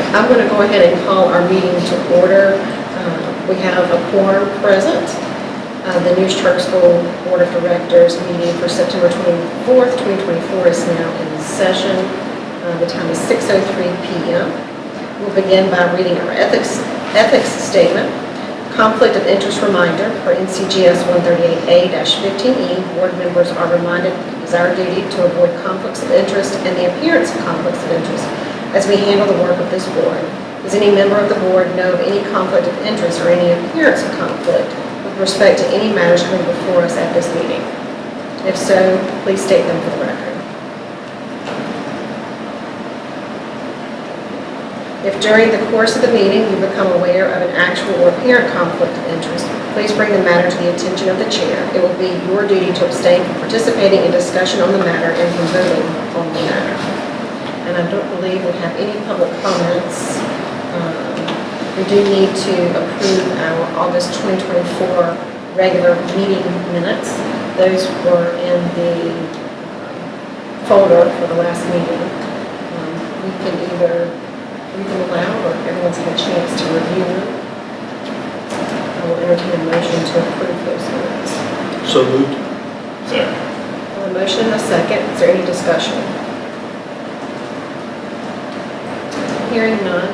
I'm going to go ahead and call our meeting to order. We have a quorum present. The News Church School Board of Directors meeting for September 24th, 2024 is now in session. The time is 6:03 p.m. We'll begin by reading our ethics statement. Conflict of interest reminder for NCGS 138A-15E. Board members are reminded it is our duty to avoid conflicts of interest and the appearance of conflicts of interest as we handle the work of this board. Does any member of the board know of any conflict of interest or any appearance of conflict with respect to any matters coming before us at this meeting? If so, please state them for the record. If during the course of the meeting you become aware of an actual or apparent conflict of interest, please bring the matter to the attention of the chair. It will be your duty to abstain from participating in discussion on the matter and from voting on the matter. And I don't believe we have any public comments. We do need to approve our August 2024 regular meeting minutes. Those were in the folder for the last meeting. We can either read them aloud or if everyone's had a chance to review them. I will entertain a motion to approve those minutes. So moved. Second. A motion and a second. Is there any discussion? Hearing none.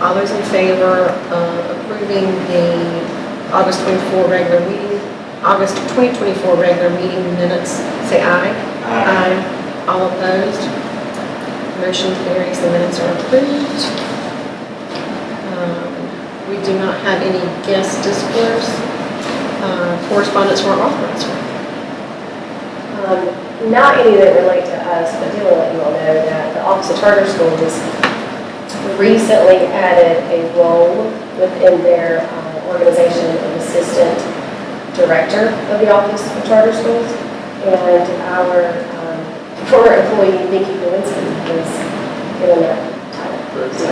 All those in favor of approving the August 2024 regular meeting minutes, say aye. Aye. All opposed? Motion carries. The minutes are approved. We do not have any guest discourse. Correspondence or authorized. Not any that relate to us, but do want to let you all know that the Office of Charter Schools recently added a role within their organization of assistant director of the Office of Charter Schools, and our former employee Nikki Lewinsky is given that title. So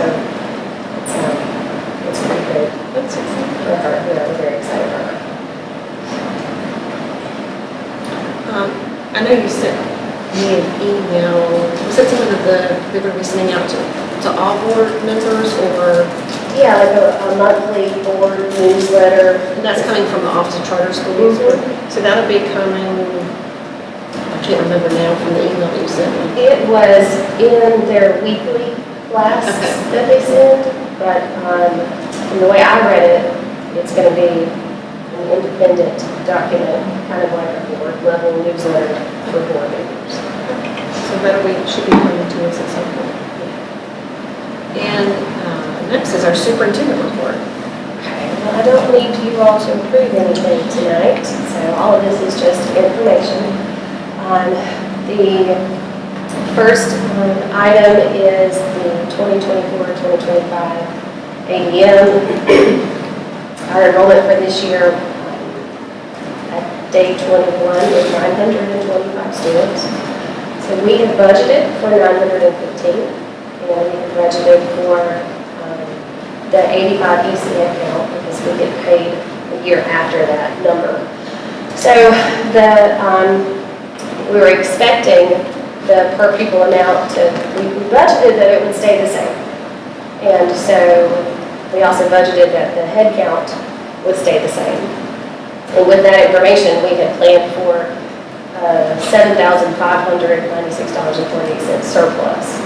it's pretty good. That's exciting. For her. We're very excited for her. I know you sent me an email. Was that something that they're going to be sending out to all board members, or? Yeah, like a monthly board newsletter. And that's coming from the Office of Charter Schools. Mm-hmm. So that'll be coming, I can't remember now from the email that you sent me. It was in their weekly blasts that they send, but from the way I read it, it's going to be an independent document, kind of like a board level newsletter for board members. So that should be coming to us at some point. And next is our superintendent report. Okay, well, I don't need you all to approve anything tonight, so all of this is just information. The first item is the 2024-2025 ADM. Our enrollment for this year at day 21 is 925 students. So we have budgeted for 915, and we have budgeted for the 85 ECF account because we get paid a year after that number. So we were expecting the per pupil amount we budgeted that it would stay the same. And so we also budgeted that the head count would stay the same. And with that information, we had planned for $7,596.48 surplus.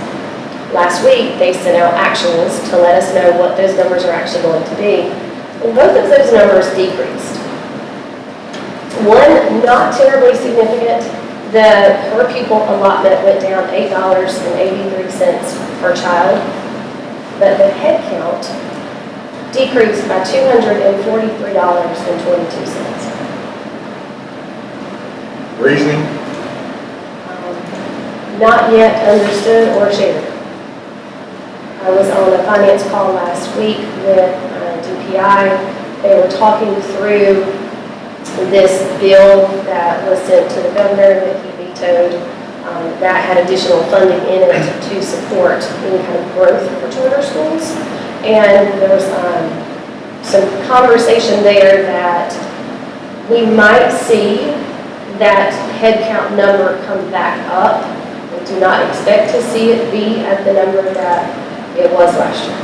Last week, they sent out actuals to let us know what those numbers are actually going to be. And both of those numbers decreased. One, not terribly significant. The per pupil allotment went down $8.83 per child, but the head count decreased by $243.22. Reasoning? Not yet understood or shared. I was on a finance call last week with DPI. They were talking through this bill that was sent to the governor that he vetoed that had additional funding in it to support any kind of growth for charter schools. And there was some conversation there that we might see that headcount number come back up. We do not expect to see it be at the number that it was last year.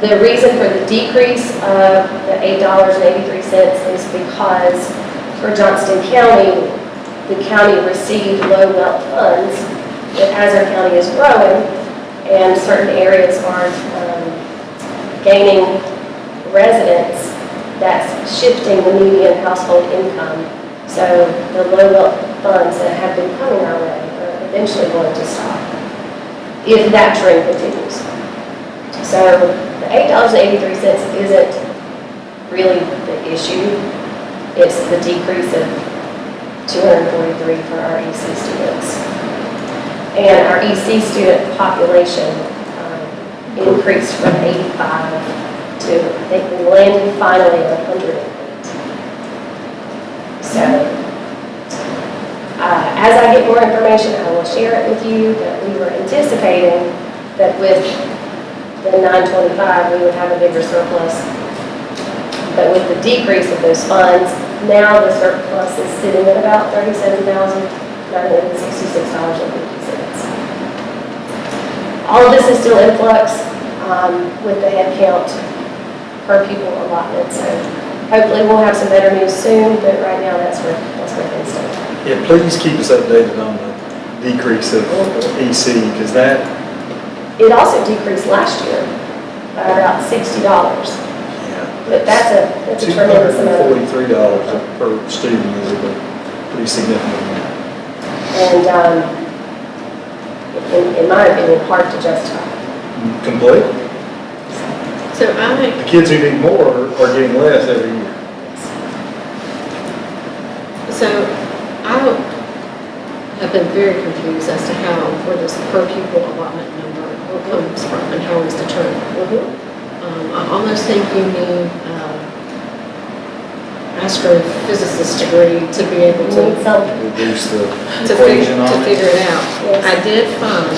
The reason for the decrease of the $8.83 is because for Johnston County, the county received low wealth funds, but as our county is growing and certain areas are gaining residents, that's shifting the median household income. So the low wealth funds that have been coming our way are eventually going to stop if that trend continues. So the $8.83 isn't really the issue. It's the decrease of $243 for our EC students. And our EC student population increased from 85 to, I think we landed finally at 108. So as I get more information, I will share it with you, but we were anticipating that with the 925, we would have a bigger surplus. But with the decrease of those funds, now the surplus is sitting at about $37,966.50. All of this is still in flux with the head count per pupil allotment. So hopefully we'll have some better news soon, but right now that's where things stand. Yeah, please keep us updated on the decrease of EC, because that, It also decreased last year by about $60. But that's a tremendous amount. $243 per student is a pretty significant amount. And in my opinion, hard to justify. Complete? So I make, The kids who need more are getting less every year. so I have been very confused as to where this per pupil allotment number comes from and how it's determined. I almost think you need astrophysicist degree to be able to Need something. Reduce the to equation on it. figure it out. Yes. I did find,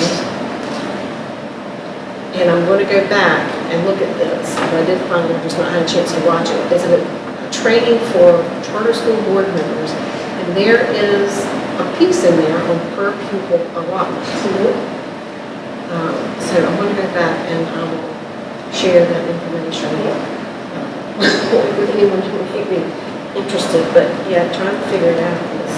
and I'm going to go back and look at this, but I did find, I just not had a chance to watch it. It's a training for charter school board members, and there is a piece in there on per pupil allotment. So I'm going to go back and I will share that information with anyone who may be interested. But yeah, trying to figure it out is.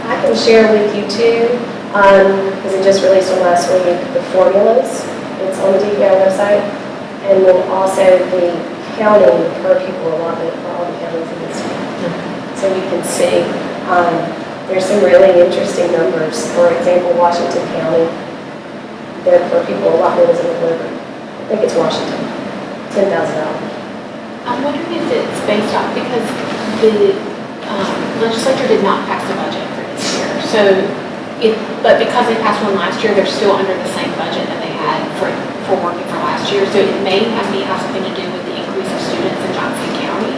I can share with you too, because it just released on last week, the formulas. It's on the DPI website. And then also the county per pupil allotment for all the counties in the state. So you can see there's some really interesting numbers. For example, Washington County, their per pupil allotment is in the liver. I think it's Washington, $10,000. I'm wondering if it's based off, because the legislature did not pass the budget for this year. So, but because they passed one last year, they're still under the same budget that they had for working for last year. So it may have something to do with the increase of students in Johnson County,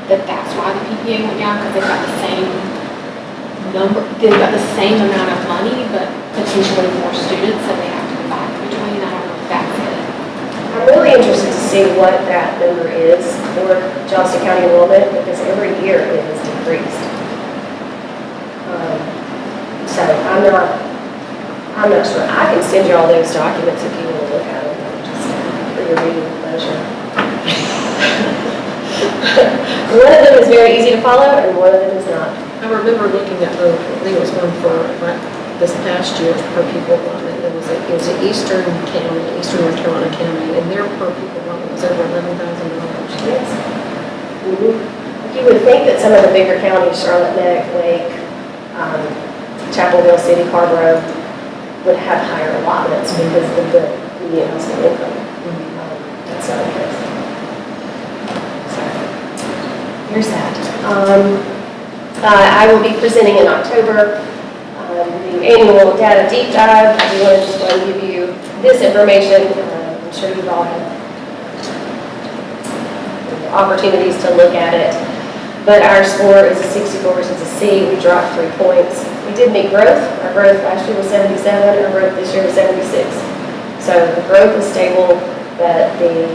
that's why the PPA went down, because they've got the same number, they've got the same amount of money, but potentially more students that they have to divide between. I don't know if that's it. I'm really interested to see what that number is for Johnston County enrollment, because every year it has decreased. So I'm not sure. I can send you all those documents if you want to look at them, just for your reading pleasure. One of them is very easy to follow, and one of them is not. I remember looking at I think it was one for this past year per pupil allotment. It was an Eastern County, Eastern North Carolina County, and their per pupil allotment was over $11,000. Yes. You would think that some of the bigger counties, Charlotte Neck, Lake, Chapel Hill City, Carborough, would have higher allotments because of the median household income. That's not the case. So, here's that. I will be presenting in October the annual data deep dive. I do want to give you this information. I'm sure you've all had opportunities to look at it. But our score is a 64, so it's a C. We dropped 3 points. We did meet growth. Our growth last year was 77. Our growth this year was 76. So the growth is stable, but the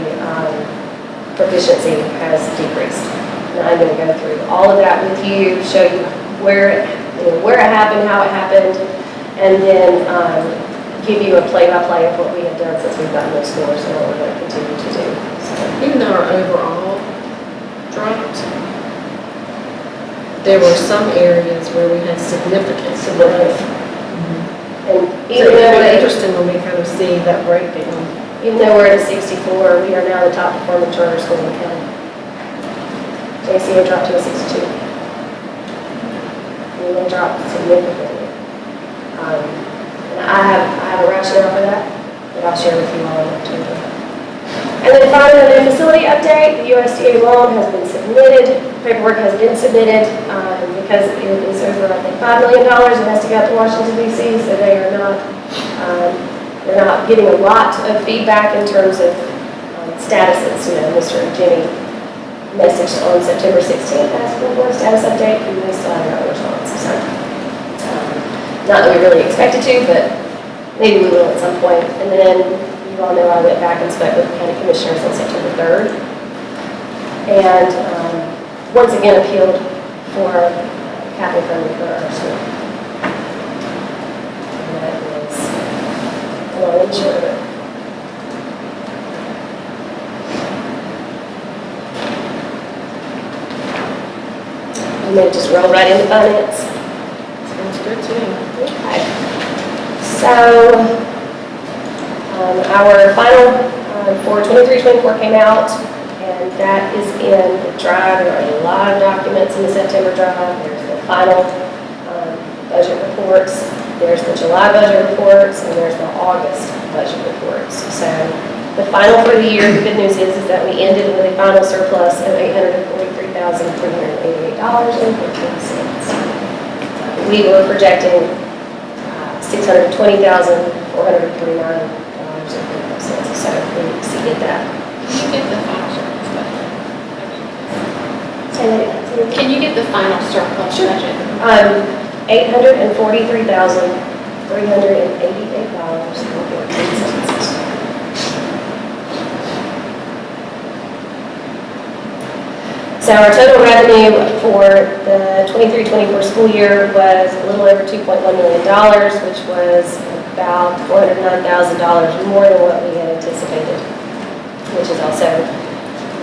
proficiency has decreased. And I'm going to go through all of that with you, show you where it happened, how it happened, and then give you a play-by-play of what we have done since we've gotten those scores and what we're going to continue to do. So, Even though our overall dropped, there were some areas where we had significant growth. and So even though, it's interesting when we kind of see that breakdown. even though we're at a 64, we are now the top performing charter school in the county. JCA dropped to a 62. And they dropped significantly. And I have a rationale for that I'll share with you all in October. And then finally, the facility update, the USDA loan has been submitted, paperwork has been submitted, because it is over, I think, $5 million, it has to go out to Washington DC, so they are not, they're not getting a lot of feedback in terms of statuses. You know, Mr. Jimmy messaged on September 16th asking for a status update, and they still haven't got a response, so. Not that we really expected to, but maybe we will at some point. And then you all know I went back and spoke with the county commissioners on September 3rd. And once again appealed for capital funding for our school. And that is a long and short of it. And then just roll right into finance. Sounds good to me. Okay. So, our final for 23-24 came out, and that is in the drive. There are a lot of documents in the September drive. There's the final budget reports, there's the July budget reports, and there's the August budget reports. So, the final for the year, the good news is that we ended with a final surplus of $843,388.14. We were projecting $620,449.05. So we exceeded that. Can you get the final surplus budget? Say that again. Can you get the final surplus budget? $843,388.14. So our total revenue for the 23-24 school year was a little over $2.1 million, which was about $409,000 more than what we had anticipated, which is also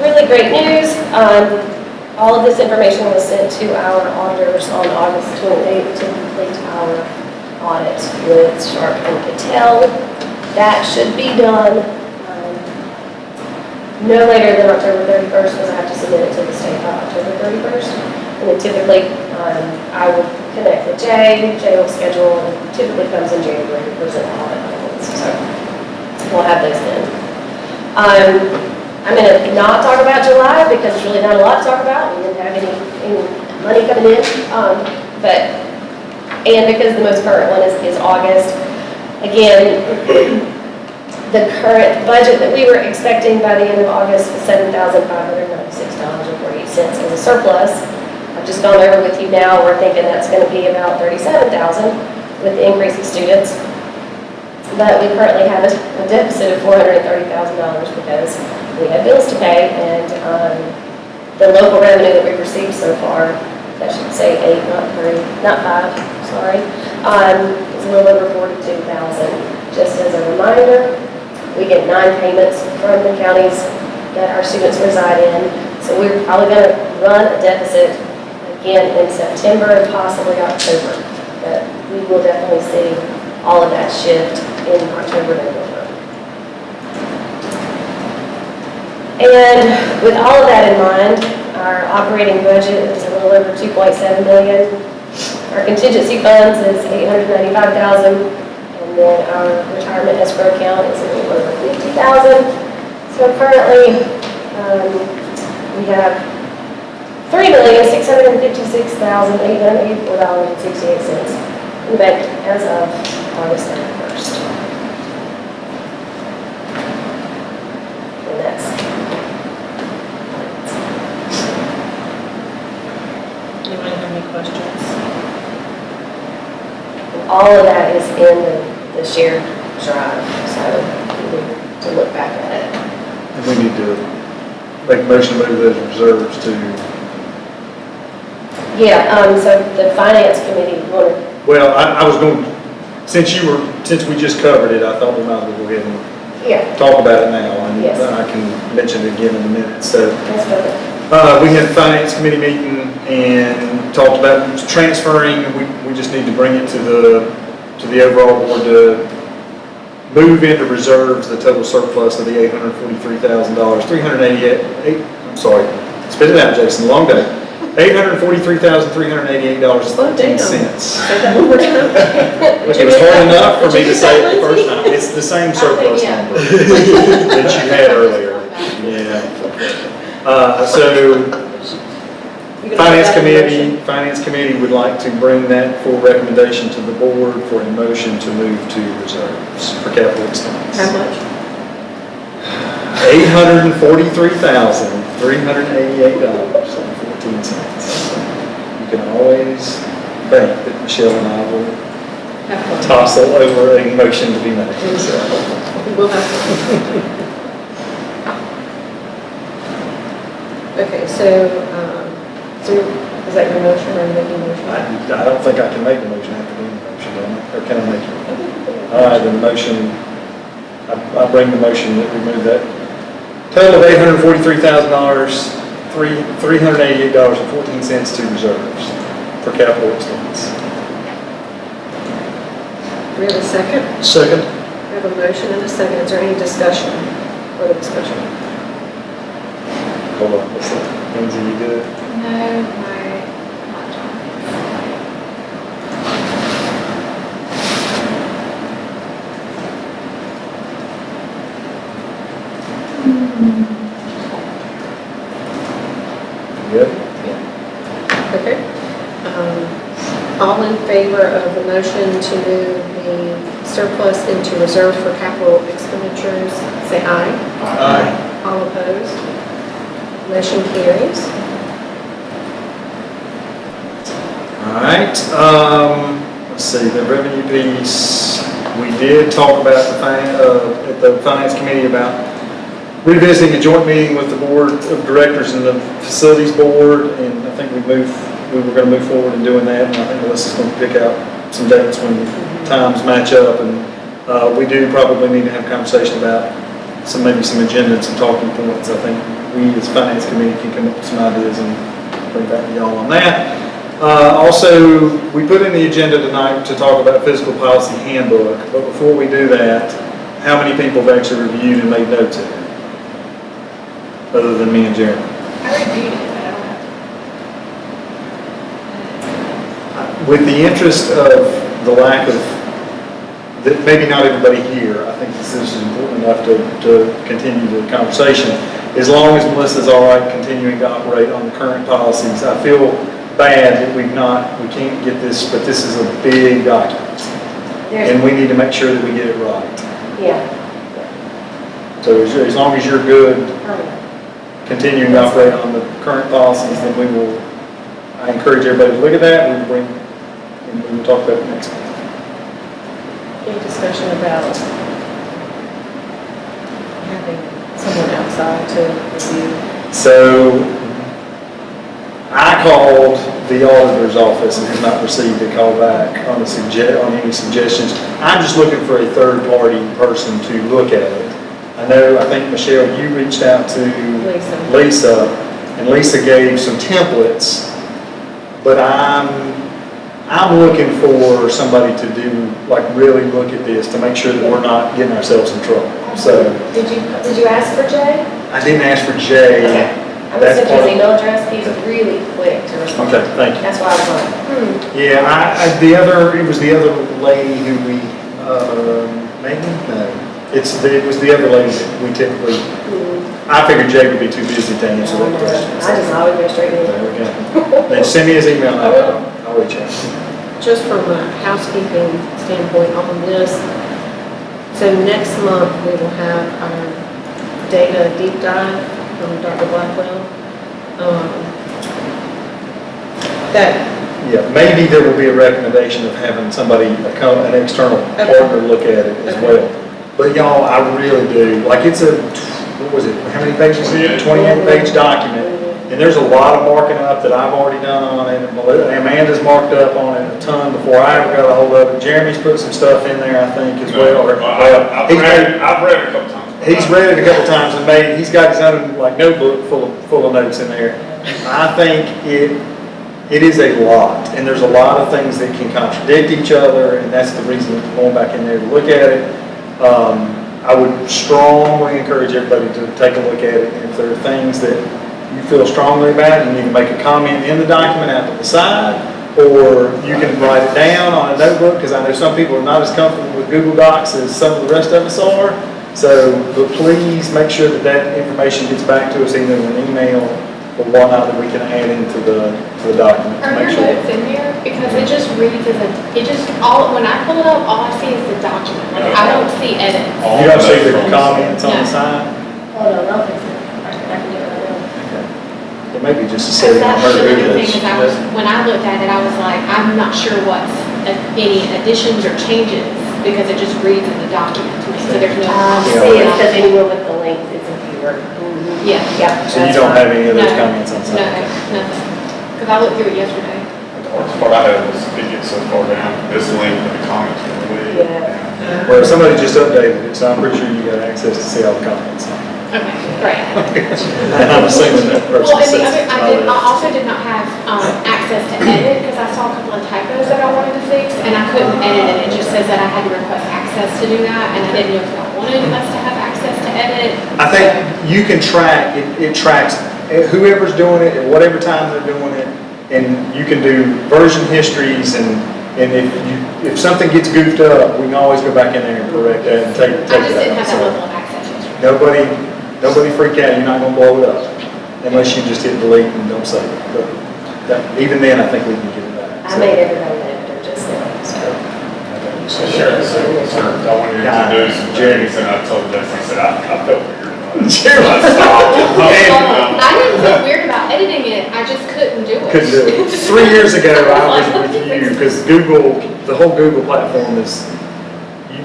really great news. All of this information was sent to our auditors on August 28th to complete our audit with Sharp and Patel. That should be done no later than October 31st, because I have to submit it to the state by October 31st. And then typically, I will connect with Jay will schedule, and typically comes in January to present the audit findings. So we'll have those then. I'm going to not talk about July because there's really not a lot to talk about. We didn't have any money coming in. And because the most current one is August. Again, the current budget that we were expecting by the end of August was $7,596.48 as a surplus. I've just gone over with you now. We're thinking that's going to be about $37,000 with the increase of students. But we currently have a deficit of $430,000 because we have bills to pay, and the local revenue that we've received so far, that should say 8, not 5, sorry, is a little over $42,000. Just as a reminder, we get 9 payments from the counties that our students reside in. So we're probably going to run a deficit again in September and possibly October. But we will definitely see all of that shift in October and November. And with all of that in mind, our operating budget is a little over $2.7 million. Our contingency funds is $895,000. And then our retirement escrow account is a little over $50,000. So currently, we have $3,656,884.68 in the bank as of August 31st. And that's. Anybody have any questions? All of that is in the shared drive, so we need to look back at it. And we need to make a motion to move those reserves to, Yeah, so the finance committee wanted, well, I was going, since you were since we just covered it, I thought we might as well go ahead and Yeah, talk about it now, and Yes. then I can mention it again in a minute. So, that's perfect. we had a finance committee meeting and talked about transferring. We just need to bring it to the overall board to move into reserves the total surplus of the $843,000, spit it out, Jason, long day. $843,388.14. Say that one more time. It was hard enough for me to say it the Lindsay? first time. It's the same surplus yeah. number that you had earlier. Yeah. So, You gonna put that in motion? Finance Committee would like to bring that for recommendation to the board for a motion to move to reserves for capital expense. How much? $843,388.14. You can always bank that Michelle and I will Have fun. tossle over a motion to be made. So, We'll have fun. Okay, so is that your motion or making a motion? I don't think I can make the motion after doing the motion, don't I? Or can I make it? All right, then the motion, I bring the motion that we move that total of $843,000, $388.14 to reserves for capital expense. Do we have a second? Second. We have a motion and a second. Is there any discussion? Further discussion? Hold on, what's that? Lindsay, you good? No, my laptop. Good? Okay. All in favor of the motion to move the surplus into reserve for capital expenditures, say aye. Aye. All opposed? Motion carries. All right, let's see, the revenue piece, we did talk about at the finance committee about revisiting a joint meeting with the board of directors and the facilities board, and I think we were going to move forward in doing that, and I think Melissa's going to pick out some dates when times match up, and we do probably need to have a conversation about maybe some agenda and some talking points. I think we as finance committee can come up with some ideas and bring back to y'all on that. Also, we put in the agenda tonight to talk about physical policy handbook, but before we do that, how many people have actually reviewed and made notes of it? Other than me and Jeremy. I reviewed it, but I don't have. With the interest of the lack of, that maybe not everybody here, I think this is important enough to continue the conversation. As long as Melissa's all right continuing to operate on the current policies, I feel bad that we can't get this, but this is a big document. And we need to make sure that we get it right. Yeah, So as long as you're good permanent. continuing to operate on the current policies, then I encourage everybody to look at that, and we will talk about it next week. Any discussion about having someone outside to review? So I called the auditor's office and have not received a call back on any suggestions. I'm just looking for a third-party person to look at it. I think, Michelle, you reached out to Lisa, and Lisa gave some templates, but I'm looking for somebody to really look at this to make sure that we're not getting ourselves in trouble. So Did you ask for Jay? I didn't ask for Jay. Okay. I'm gonna send you his email address. He's really quick to respond. Okay, thank you. That's why I was like, Yeah, it was the other lady who it was the other lady that we typically, I figured Jay would be too busy to answer that question. I just always go straight in. There we go. Then send me his email, and I'll reach out. Just from a housekeeping standpoint on this, so next month we will have our data deep dive from Dr. Blackwell. Yeah, maybe there will be a recommendation of having somebody, an external partner look at it as well. But y'all, I really do, it's what was it, how many pages is it? 28-page document. And there's a lot of marking up that I've already done on it, and Amanda's marked up on it a ton before I ever got a hold of it. Jeremy's put some stuff in there, I think, as well. I've read it a couple times. He's read it a couple times and he's got his own like notebook full of notes in there. I think it is a lot, and there's a lot of things that can contradict each other, and that's the reason that going back in there to look at it. I would strongly encourage everybody to take a look at it. If there are things that you feel strongly about, you need to make a comment in the document out to the side, or you can write it down on a notebook, because I know some people are not as comfortable with Google Docs as some of the rest of us are. So, but please make sure that that information gets back to us either in an email or whatnot that we can add into the document to Are make your sure. notes in there? Because it just reads as when I pull it up, all I see is the document. Like, I don't see edits. You don't see the comments on the No. side? Hold on, I'll fix it. I can do it right now. It may be just a Because setting on that's her the to do other thing this. is when I looked at it, I was like, I'm not sure what's any additions or changes because it just reads in the document to me. So there's no. See, it's because anywhere with the links, it's a viewer. Yeah. Yeah. So you that's don't fine. have any of those No. comments on the No, side? nothing. Because I looked through it yesterday. The hardest part I had was it gets so far down, this link with the comments from the lead. Yeah. Well, somebody just updated it, so I'm pretty sure you got access to see all the comments. Okay, great. And I'm assuming that person Well, and the says other, I also did not have access to edit because I saw a couple of typos that I wanted to fix and I couldn't edit it. It just says that I had to request access to do that and I didn't know if y'all wanted us to have access to edit. I think you can track, it tracks whoever's doing it at whatever time they're doing it, and you can do version histories, and if something gets goofed up, we can always go back in there and correct that and take it I just didn't out. have that So level of access yesterday. Nobody freak out, you're not gonna blow it up, unless you just hit delete and don't save it. But even then, I think we can get it back. I made everybody editor just now, so. Sure, so I wanted to introduce Jeremy, and I told Jeff, I said, I felt weird about it. Jeremy. I stopped. I didn't feel weird about editing it, I just couldn't do it. Couldn't do it. 3 years ago, I was with you, because Google, the whole Google platform is,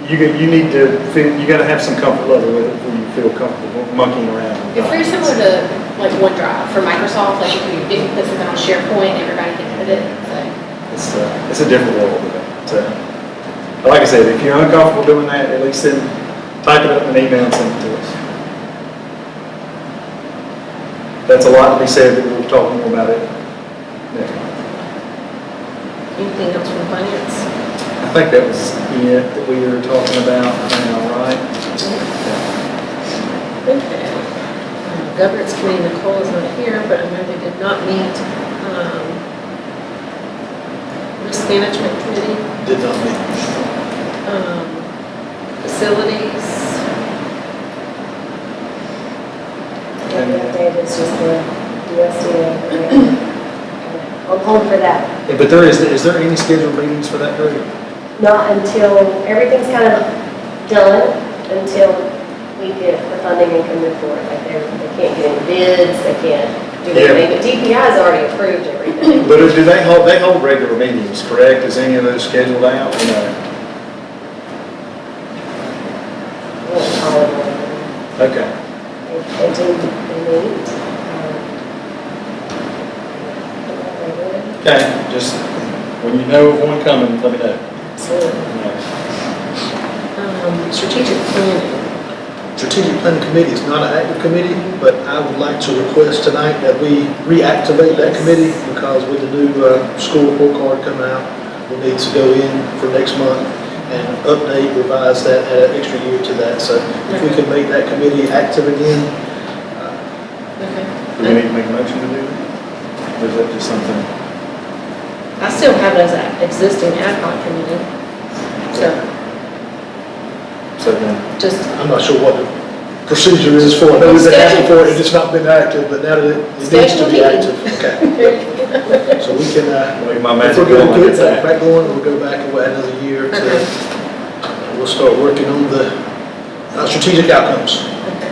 you need to feel, you gotta have some comfort level with it before you feel comfortable monkeying around. It's very similar to like OneDrive for Microsoft, like if you put something on SharePoint, everybody can edit it, so. It's a different world of it. So, but like I said, if you're uncomfortable doing that, at least then type it up in an email and send it to us. That's a lot to be said, but we'll talk more about it next month. Anything else from finance? I think that was it that we were talking about now, right? Okay. Governance Committee, Nicole is not here, but I know they did not meet. Risk Management Committee, Did not meet. Facilities, And the update is just the USDA. I'm home for that. Yeah, but is there any scheduled meetings for that group? Not until, everything's kind of done until we get the funding and can move forward. Like they can't get any bids, they can't do anything, but DPI has already approved everything. But do they hold regular meetings, correct? Is any of those scheduled out or no? We'll call it one. Okay. They do, they meet. Okay, just when you know of one coming, let me know. Absolutely. Strategic Planning. Strategic Planning Committee is not an active committee, but I would like to request tonight that we reactivate that committee because with the new school report card coming out, we'll need to go in for next month and update, revise that, add an extra year to that. So if we can make that committee active again, Okay. Do we need to make a motion to do that? Or is that just something? I still have it as an existing ad hoc committee. So then, just, I'm not sure what the procedure is for it. I know we've been active for it, and it's not been active, but now that it needs to Schedule be meeting. active. Okay. So we can, wave my if magic we're going wand to and get get that that. back going, we'll go back and we'll add another year to, Okay. we'll start working on the strategic outcomes. okay.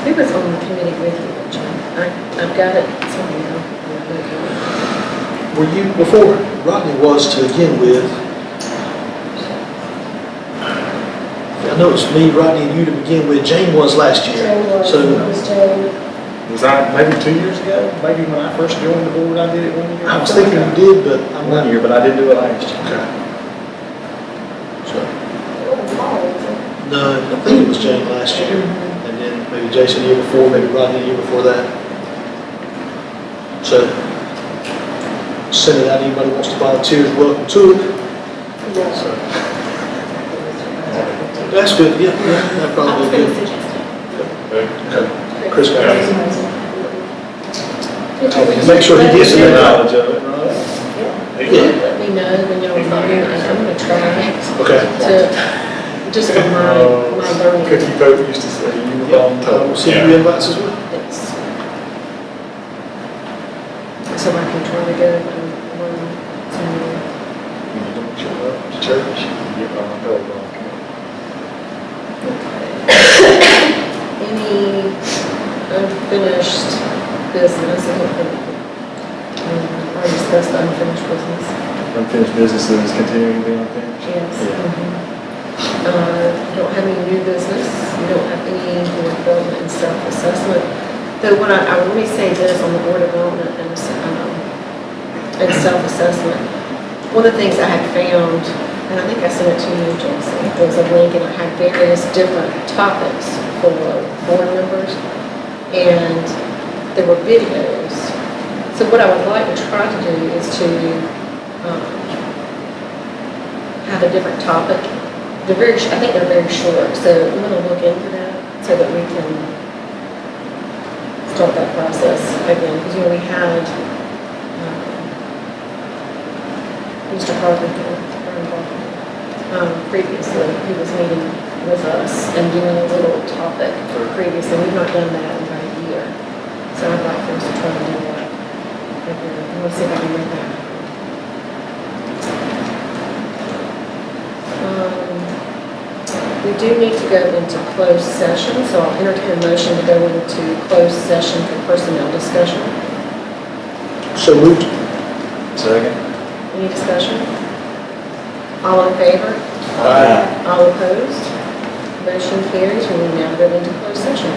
Who was on the committee with you, John? I've got it somewhere. Were you, before Rodney was to begin with, I know it's me, Rodney, and you to begin with. Jane was last year. Jane was, So, it was Jane. Was I, maybe 2 years ago? Maybe when I first joined the board, I did it 1 year? I was thinking you did, but I'm not. 1 year, but I didn't do it last year. Okay. So, It wasn't Paul, was it? no, I think it was Jane last year. And then maybe Jason the year before, maybe Rodney the year before that. So, send it out, anybody wants to volunteer is welcome to it. Yeah. So, that's good, yeah, that I probably was be gonna good. suggest it. Okay. Chris got it. Did Make sure he gets it in. Knowledge of it, right? Yeah. Let me know when y'all are meeting, and I'm gonna try Okay. to, just for my learning. Cookie Pope used to say, you were on I top. will send you invites as well. Yes. So I can try to go and learn some more. When you don't show up to church, you get on the bell. Any unfinished business, I don't think, I discussed unfinished business. Unfinished businesses continuing to be unfinished? Yes. Yeah. You don't have any new business, you don't have any board development and self-assessment. Though what I let me say this on the board development and self-assessment, one of the things I had found, and I think I sent it to you, Jason, it was a link and it had various different topics for board members, and there were videos. So what I would like to try to do is to have a different topic. I think they're very short, so I'm going to look into that so that we can start that process again. Because, we had Mr. Carpenter previously, he was meeting with us and doing a little topic previously. We've not done that in about a year. So I'd like for us to try to do that. I'm going to see if I can make that happen. We do need to go into closed session, so I'll entertain a motion to go into closed session for personnel discussion. So moved. Second? Any discussion? All in favor? Aye. All opposed? Motion carries. We will now go into closed session.